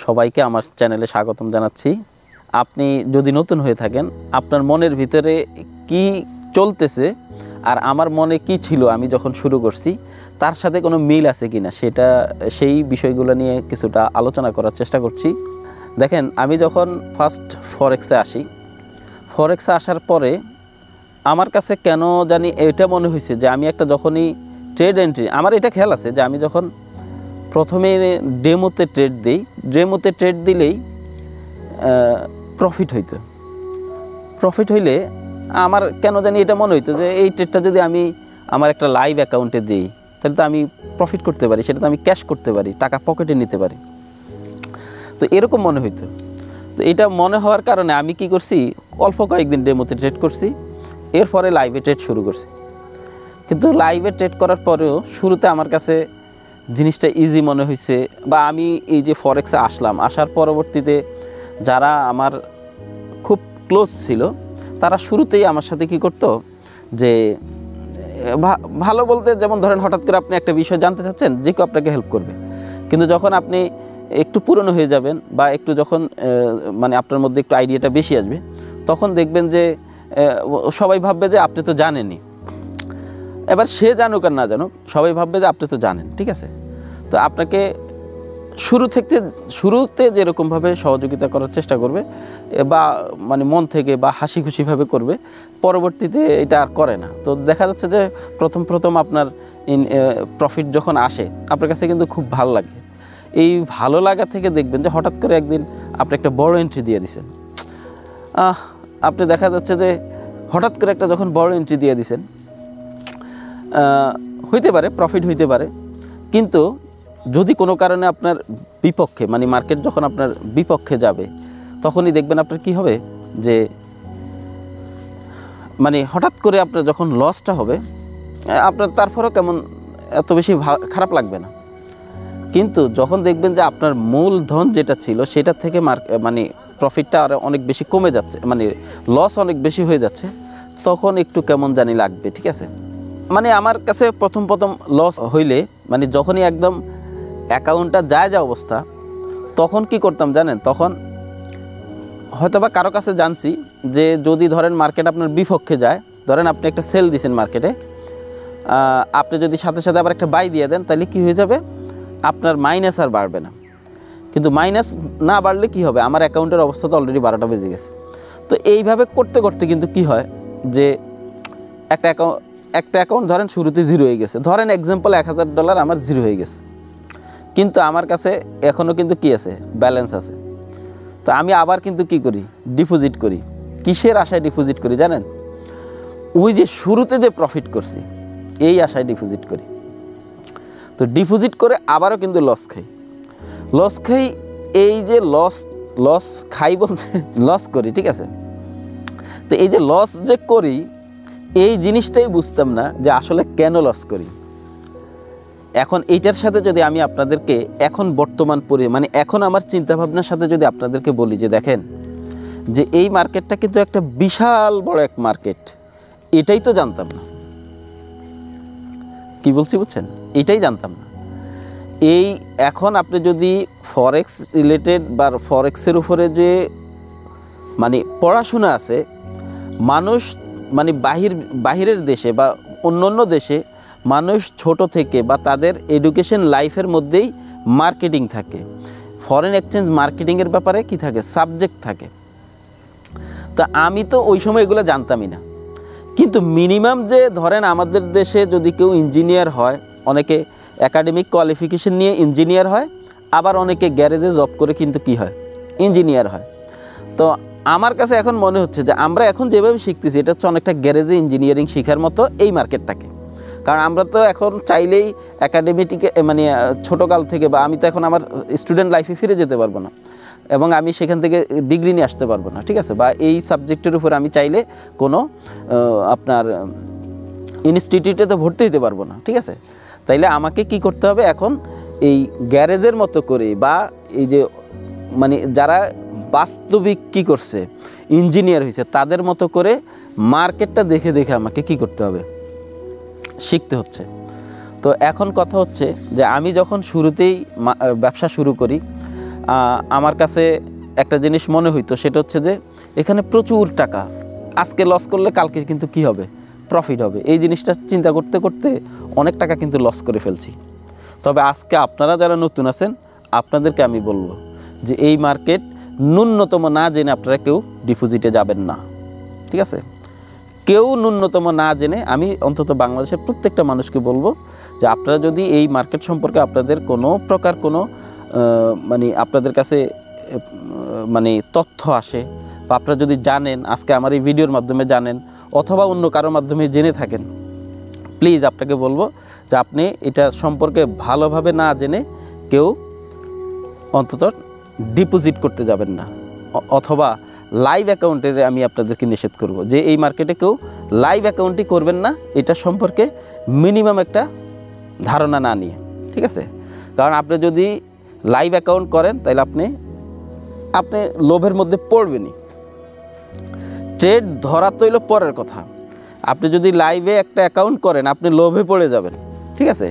সবাইকে আমার চ্যানেলে স্বাগতম জানাচ্ছি। আপনি যদি নতুন হয়ে থাকেন, আপনার মনের ভিতরে কি চলতেছে আর আমার মনে কি ছিল আমি যখন শুরু করছি তার সাথে কোনো মিল আছে কিনা সেই বিষয়গুলো নিয়ে কিছুটা আলোচনা করার চেষ্টা করছি। দেখেন, আমি যখন ফার্স্ট ফরেক্সে আসি, ফরেক্সে আসার পরে আমার কাছে কেন জানি এটা মনে হয়েছে যে আমি একটা যখনই ট্রেড এন্ট্রি, আমার এটা খেয়াল আছে যে আমি যখন প্রথমে ডেমোতে ট্রেড দিই, ডেমোতে ট্রেড দিলেই প্রফিট হইলে আমার কেন জানি এটা মনে হইতো যে এই ট্রেডটা যদি আমি আমার একটা লাইভ অ্যাকাউন্টে দিই তাহলে তো আমি প্রফিট করতে পারি, সেটা তো আমি ক্যাশ করতে পারি, টাকা পকেটে নিতে পারি। তো এরকম মনে হইতো। তো এটা মনে হওয়ার কারণে আমি কি করছি, অল্প কয়েকদিন ডেমোতে ট্রেড করছি, এরপরে লাইভে ট্রেড শুরু করছি। কিন্তু লাইভে ট্রেড করার পরেও শুরুতে আমার কাছে জিনিসটা ইজি মনে হয়েছে, বা আমি এই যে ফরেক্সে আসলাম, আসার পরবর্তীতে যারা আমার খুব ক্লোজ ছিল তারা শুরুতেই আমার সাথে কি করতো যে ভালো বলতে, যেমন ধরেন হঠাৎ করে আপনি একটা বিষয় জানতে চাচ্ছেন, যে কেউ আপনাকে হেল্প করবে। কিন্তু যখন আপনি একটু পুরনো হয়ে যাবেন বা একটু যখন মানে আপনার মধ্যে একটু আইডিয়াটা বেশি আসবে, তখন দেখবেন যে সবাই ভাববে যে আপনি তো জানেনই। এবার সে জানুক আর না জানুক, সবাই ভাববে যে আপনি তো জানেন, ঠিক আছে। তো আপনাকে শুরুতে যেরকমভাবে সহযোগিতা করার চেষ্টা করবে বা মানে মন থেকে বা হাসি খুশিভাবে করবে, পরবর্তীতে এটা আর করে না। তো দেখা যাচ্ছে যে প্রথম আপনার প্রফিট যখন আসে আপনার কাছে কিন্তু খুব ভালো লাগে। এই ভালো লাগা থেকে দেখবেন যে হঠাৎ করে একদিন আপনি একটা বড় এন্ট্রি দিয়ে দিছেন। আপনি দেখা যাচ্ছে যে হঠাৎ করে একটা যখন বড় এন্ট্রি দিয়ে দিছেন, হইতে পারে প্রফিট হইতে পারে, কিন্তু যদি কোনো কারণে আপনার বিপক্ষে, মানে মার্কেট যখন আপনার বিপক্ষে যাবে, তখনই দেখবেন আপনার কি হবে যে মানে হঠাৎ করে আপনার যখন লসটা হবে আপনার তারপরেও কেমন এত বেশি খারাপ লাগবে না। কিন্তু যখন দেখবেন যে আপনার মূলধন যেটা ছিল সেটা থেকে মানে প্রফিটটা আর অনেক বেশি কমে যাচ্ছে, মানে লস অনেক বেশি হয়ে যাচ্ছে, তখন একটু কেমন জানি লাগবে, ঠিক আছে। মানে আমার কাছে প্রথম লস হইলে, মানে যখনই একদম অ্যাকাউন্টটা যা অবস্থা, তখন কি করতাম জানেন, তখন হয়তো বা কারো কাছে জানছি যে যদি ধরেন মার্কেট আপনার বিপক্ষে যায়, ধরেন আপনি একটা সেল দিয়েছেন মার্কেটে, আপনি যদি সাথে সাথে আবার একটা বাই দিয়ে দেন, তাহলে কি হয়ে যাবে, আপনার মাইনাস আর বাড়বে না। কিন্তু মাইনাস না বাড়লে কি হবে, আমার অ্যাকাউন্টের অবস্থা তো অলরেডি 12টা বেজে গেছে। তো এইভাবে করতে করতে কিন্তু কি হয় যে একটা অ্যাকাউন্ট ধরেন শুরুতে জিরো হয়ে গেছে, ধরেন এক্সাম্পল $1000 আমার জিরো হয়ে গেছে, কিন্তু আমার কাছে এখনও কিন্তু কি আছে, ব্যালেন্স আছে। তো আমি আবার কিন্তু কি করি, ডিপোজিট করি। কিসের আশায় ডিপোজিট করি জানেন, ওই যে শুরুতে যে প্রফিট করছি এই আশায় ডিপোজিট করি। তো ডিপোজিট করে আবারও কিন্তু লস খাই। এই যে লস খাই বলতে লস করি, ঠিক আছে। তো এই যে লস যে করি, এই জিনিসটাই বুঝতাম না যে আসলে কেন লস করি। এখন এইটার সাথে যদি আমি আপনাদেরকে এখন বর্তমান মানে এখন আমার চিন্তাভাবনার সাথে যদি আপনাদেরকে বলি যে দেখেন যে এই মার্কেটটা কিন্তু একটা বিশাল বড় এক মার্কেট, এটাই তো জানতাম না। কি বলছি বুঝছেন, এটাই জানতাম না। এই এখন আপনি যদি ফরেক্স রিলেটেড বা ফরেক্সের উপরে যে মানে পড়াশোনা আছে, মানুষ মানে বাহিরের দেশে বা অন্য দেশে মানুষ ছোট থেকে বা তাদের এডুকেশন লাইফের মধ্যেই মার্কেটিং থাকে, ফরেন এক্সচেঞ্জ মার্কেটিংয়ের ব্যাপারে কি থাকে, সাবজেক্ট থাকে। তো আমি তো ওই সময় এগুলো জানতামই না। কিন্তু মিনিমাম যে ধরেন আমাদের দেশে যদি কেউ ইঞ্জিনিয়ার হয়, অনেকে একাডেমিক কোয়ালিফিকেশন নিয়ে ইঞ্জিনিয়ার হয়, আবার অনেকে গ্যারেজে জব করে কিন্তু কি হয়, ইঞ্জিনিয়ার হয়। তো আমার কাছে এখন মনে হচ্ছে যে আমরা এখন যেভাবে শিখতেছি এটা হচ্ছে অনেকটা গ্যারেজে ইঞ্জিনিয়ারিং শেখার মতো এই মার্কেটটাকে। কারণ আমরা তো এখন চাইলেই একাডেমিটিকে মানে ছোটোকাল থেকে, বা আমি তো এখন আমার স্টুডেন্ট লাইফে ফিরে যেতে পারবো না এবং আমি সেখান থেকে ডিগ্রি নিয়ে আসতে পারবো না, ঠিক আছে, বা এই সাবজেক্টের উপর আমি চাইলে কোনো আপনার ইনস্টিটিউটে তো ভর্তি হতে পারবো না, ঠিক আছে। তাইলে আমাকে কি করতে হবে, এখন এই গ্যারেজের মতো করে বা এই যে মানে যারা বাস্তবিক কি করছে, ইঞ্জিনিয়ার হয়েছে, তাদের মতো করে মার্কেটটা দেখে আমাকে কি করতে হবে, শিখতে হচ্ছে। তো এখন কথা হচ্ছে যে আমি যখন শুরুতেই ব্যবসা শুরু করি, আমার কাছে একটা জিনিস মনে হইতো, সেটা হচ্ছে যে এখানে প্রচুর টাকা, আজকে লস করলে কালকে কিন্তু কি হবে, প্রফিট হবে। এই জিনিসটা চিন্তা করতে করতে অনেক টাকা কিন্তু লস করে ফেলছি। তবে আজকে আপনারা যারা নতুন আছেন আপনাদেরকে আমি বলবো যে এই মার্কেট ন্যূনতম না জেনে আপনারা কেউ ডিপোজিটে যাবেন না, ঠিক আছে? কেউ ন্যূনতম না জেনে, আমি অন্তত বাংলাদেশের প্রত্যেকটা মানুষকে বলবো যে আপনারা যদি এই মার্কেট সম্পর্কে আপনাদের কোনো প্রকার কোনো মানে আপনাদের কাছে মানে তথ্য আসে, বা আপনারা যদি জানেন, আজকে আমার এই ভিডিওর মাধ্যমে জানেন অথবা অন্য কারোর মাধ্যমে জেনে থাকেন, প্লিজ আপনাকে বলবো যে আপনি এটা সম্পর্কে ভালোভাবে না জেনে কেউ অন্তত ডিপোজিট করতে যাবেন না, অথবা লাইভ অ্যাকাউন্টের আমি আপনাদেরকে নিষেধ করব যে এই মার্কেটে কেউ লাইভ অ্যাকাউন্টই করবেন না, এটা সম্পর্কে মিনিমাম একটা ধারণা না নিয়ে, ঠিক আছে? কারণ আপনি যদি লাইভ অ্যাকাউন্ট করেন তাহলে আপনি লোভের মধ্যে পড়বেনই। ট্রেড ধরা তো হইলো পরের কথা, আপনি যদি লাইভে একটা অ্যাকাউন্ট করেন আপনি লোভে পড়ে যাবেন, ঠিক আছে?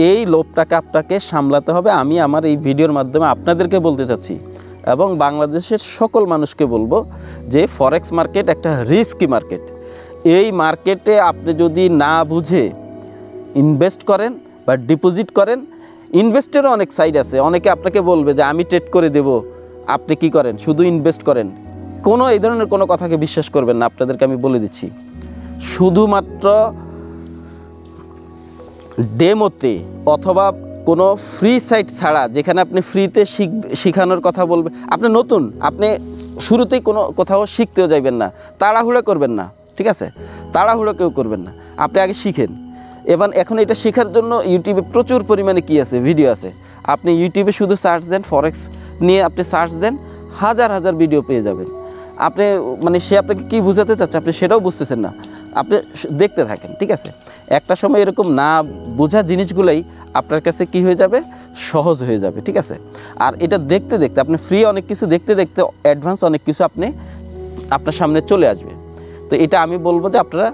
এই লোভটাকে আপনাকে সামলাতে হবে। আমি আমার এই ভিডিওর মাধ্যমে আপনাদেরকে বলতে চাচ্ছি এবং বাংলাদেশের সকল মানুষকে বলবো যে ফরেক্স মার্কেট একটা রিস্কি মার্কেট। এই মার্কেটে আপনি যদি না বুঝে ইনভেস্ট করেন বা ডিপোজিট করেন, ইনভেস্টেরও অনেক সাইড আছে। অনেকে আপনাকে বলবে যে আমি ট্রেড করে দেব, আপনি কি করেন, শুধু ইনভেস্ট করেন। কোনো এই ধরনের কোনো কথাকে বিশ্বাস করবেন না, আপনাদেরকে আমি বলে দিচ্ছি। শুধুমাত্র ডেমোতে অথবা কোনো ফ্রি সাইট ছাড়া, যেখানে আপনি ফ্রিতে শিখানোর কথা বলবে, আপনি নতুন, আপনি শুরুতেই কোনো কোথাও শিখতেও যাইবেন না, তাড়াহুড়ো করবেন না, ঠিক আছে? তাড়াহুড়ো কেউ করবেন না, আপনি আগে শিখেন। এখন এটা শেখার জন্য ইউটিউবে প্রচুর পরিমাণে কি আছে, ভিডিও আছে। আপনি ইউটিউবে শুধু সার্চ দেন, ফরেক্স নিয়ে আপনি সার্চ দেন, হাজার হাজার ভিডিও পেয়ে যাবেন। আপনি মানে সে আপনাকে কী বোঝাতে চাচ্ছে আপনি সেটাও বুঝতেছেন না, আপনি দেখতে থাকেন, ঠিক আছে? একটা সময় এরকম না বোঝা জিনিসগুলোই আপনার কাছে কি হয়ে যাবে, সহজ হয়ে যাবে, ঠিক আছে? আর এটা দেখতে দেখতে আপনি ফ্রি অনেক কিছু দেখতে দেখতে অ্যাডভান্স অনেক কিছু আপনার সামনে চলে আসবে। তো এটা আমি বলবো যে আপনারা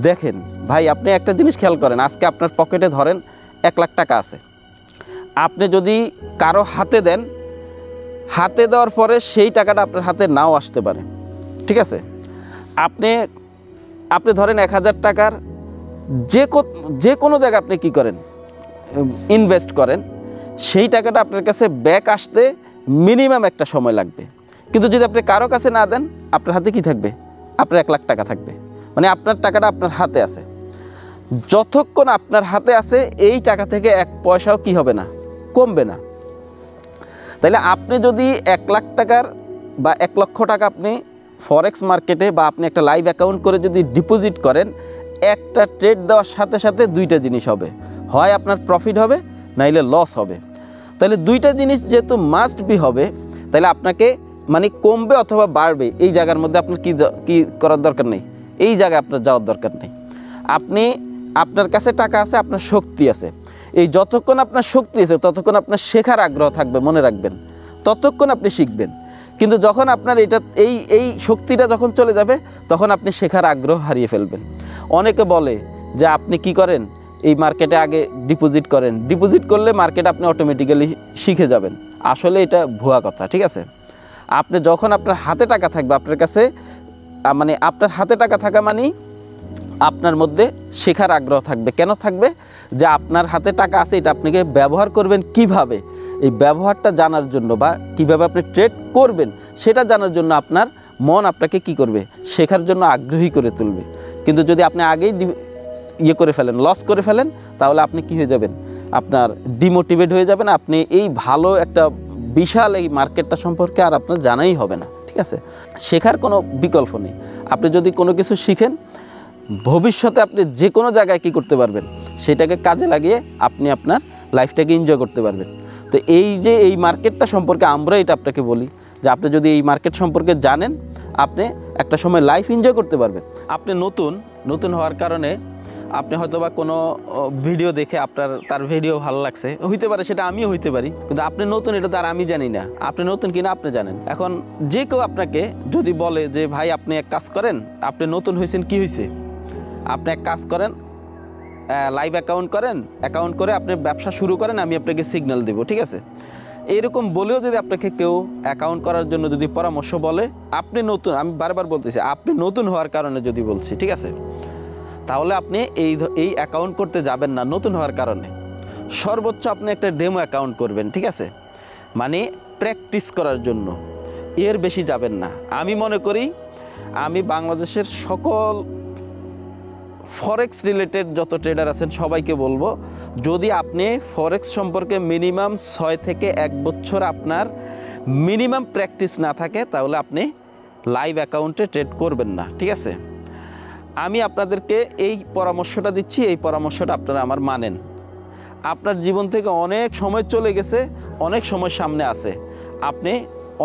দেখেন। ভাই আপনি একটা জিনিস খেয়াল করেন, আজকে আপনার পকেটে ধরেন 1 লাখ টাকা আছে, আপনি যদি কারো হাতে দেন, হাতে দেওয়ার পরে সেই টাকাটা আপনার হাতে নাও আসতে পারে, ঠিক আছে? আপনি ধরেন 1000 টাকার যে কোনো জায়গায় আপনি কি করেন, ইনভেস্ট করেন, সেই টাকাটা আপনার কাছে ব্যাক আসতে মিনিমাম একটা সময় লাগবে। কিন্তু যদি আপনি কারো কাছে না দেন, আপনার হাতে কি থাকবে, আপনার 1 লাখ টাকা থাকবে। মানে আপনার টাকাটা আপনার হাতে আছে, যতক্ষণ আপনার হাতে আছে এই টাকা থেকে 1 পয়সাও কি হবে না, কমবে না। তাইলে আপনি যদি 1 লাখ টাকার বা 1 লক্ষ টাকা আপনি ফরেক্স মার্কেটে বা আপনি একটা লাইভ অ্যাকাউন্ট করে যদি ডিপোজিট করেন, একটা ট্রেড দেওয়ার সাথে সাথে দুইটা জিনিস হবে, হয় আপনার প্রফিট হবে নাইলে লস হবে। তাহলে দুইটা জিনিস যেহেতু মাস্ট বি হবে, তাহলে আপনাকে মানে কমবে অথবা বাড়বে এই জায়গার মধ্যে আপনার কি করার দরকার নেই, এই জায়গায় আপনার যাওয়ার দরকার নেই। আপনার কাছে টাকা আছে, আপনার শক্তি আছে, এই যতক্ষণ আপনার শক্তি আছে ততক্ষণ আপনার শেখার আগ্রহ থাকবে, মনে রাখবেন, ততক্ষণ আপনি শিখবেন। কিন্তু যখন আপনার এই শক্তিটা যখন চলে যাবে তখন আপনি শেখার আগ্রহ হারিয়ে ফেলবেন। অনেকে বলে যে আপনি কি করেন, এই মার্কেটে আগে ডিপোজিট করেন, ডিপোজিট করলে মার্কেট আপনি অটোমেটিক্যালি শিখে যাবেন। আসলে এটা ভুয়া কথা, ঠিক আছে? আপনি যখন আপনার হাতে টাকা থাকবে, আপনার কাছে মানে আপনার হাতে টাকা থাকা মানেই আপনার মধ্যে শেখার আগ্রহ থাকবে। কেন থাকবে? যে আপনার হাতে টাকা আছে, এটা আপনাকে ব্যবহার করবেন কিভাবে, এই ব্যবহারটা জানার জন্য, বা কিভাবে আপনি ট্রেড করবেন সেটা জানার জন্য আপনার মন আপনাকে কি করবে, শেখার জন্য আগ্রহী করে তুলবে। কিন্তু যদি আপনি আগেই করে ফেলেন, লস করে ফেলেন, তাহলে আপনি কি হয়ে যাবেন, আপনার ডিমোটিভেট হয়ে যাবেন। আপনি এই ভালো একটা বিশাল এই মার্কেটটা সম্পর্কে আর আপনার জানাই হবে না, ঠিক আছে? শেখার কোনো বিকল্প নেই। আপনি যদি কোনো কিছু শিখেন, ভবিষ্যতে আপনি যে কোনো জায়গায় কি করতে পারবেন, সেটাকে কাজে লাগিয়ে আপনি আপনার লাইফটাকে এনজয় করতে পারবেন। তো এই মার্কেটটা সম্পর্কে আমরা এটা আপনাকে বলি যে আপনি যদি এই মার্কেট সম্পর্কে জানেন, আপনি একটা সময় লাইফ এনজয় করতে পারবেন। আপনি নতুন হওয়ার কারণে আপনি হয়তোবা কোনো ভিডিও দেখে তার ভিডিও ভালো লাগছে, হইতে পারে সেটা আমিও হইতে পারি, কিন্তু আপনি নতুন এটা তার আমি জানি না, আপনি নতুন কিনা আপনি জানেন। এখন যে কেউ আপনাকে যদি বলে যে ভাই আপনি এক কাজ করেন, আপনি নতুন হয়েছেন, কি হয়েছে, আপনি এক কাজ করেন, লাইভ অ্যাকাউন্ট করে আপনি ব্যবসা শুরু করেন, আমি আপনাকে সিগন্যাল দেব, ঠিক আছে? এইরকম বলেও যদি আপনাকে কেউ অ্যাকাউন্ট করার জন্য যদি পরামর্শ বলে, আপনি নতুন, আমি বারবার বলতেছি আপনি নতুন হওয়ার কারণে যদি বলছি, ঠিক আছে, তাহলে আপনি এই অ্যাকাউন্ট করতে যাবেন না নতুন হওয়ার কারণে। সর্বোচ্চ আপনি একটা ডেমো অ্যাকাউন্ট করবেন, ঠিক আছে, মানে প্র্যাকটিস করার জন্য, এর বেশি যাবেন না। আমি মনে করি আমি বাংলাদেশের সকল ফরেক্স রিলেটেড যত ট্রেডার আছেন সবাইকে বলবো, যদি আপনি ফরেক্স সম্পর্কে মিনিমাম 6 থেকে 1 বছর আপনার মিনিমাম প্র্যাকটিস না থাকে, তাহলে আপনি লাইভ অ্যাকাউন্টে ট্রেড করবেন না, ঠিক আছে। আমি আপনাদেরকে এই পরামর্শটা দিচ্ছি, এই পরামর্শটা আপনারা আমার মানেন। আপনার জীবন থেকে অনেক সময় চলে গেছে, অনেক সময় সামনে আছে, আপনি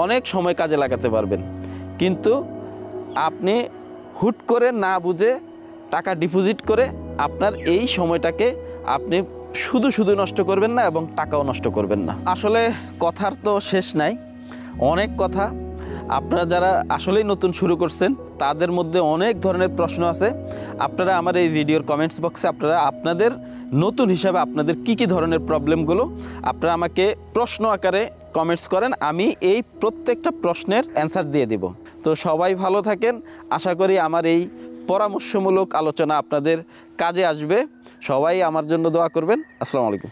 অনেক সময় কাজে লাগাতে পারবেন, কিন্তু আপনি হুট করে না বুঝে টাকা ডিপোজিট করে আপনার এই সময়টাকে আপনি শুধু শুধু নষ্ট করবেন না এবং টাকাও নষ্ট করবেন না। আসলে কথার তো শেষ নাই, অনেক কথা। আপনারা যারা আসলেই নতুন শুরু করছেন তাদের মধ্যে অনেক ধরনের প্রশ্ন আছে। আপনারা আমার এই ভিডিওর কমেন্টস বক্সে আপনারা আপনাদের নতুন হিসাবে আপনাদের কি কি ধরনের প্রবলেমগুলো আপনারা আমাকে প্রশ্ন আকারে কমেন্টস করেন, আমি এই প্রত্যেকটা প্রশ্নের অ্যান্সার দিয়ে দিব। তো সবাই ভালো থাকেন, আশা করি আমার এই পরামর্শমূলক আলোচনা আপনাদের কাজে আসবে। সবাই আমার জন্য দোয়া করবেন। আসসালামু আলাইকুম।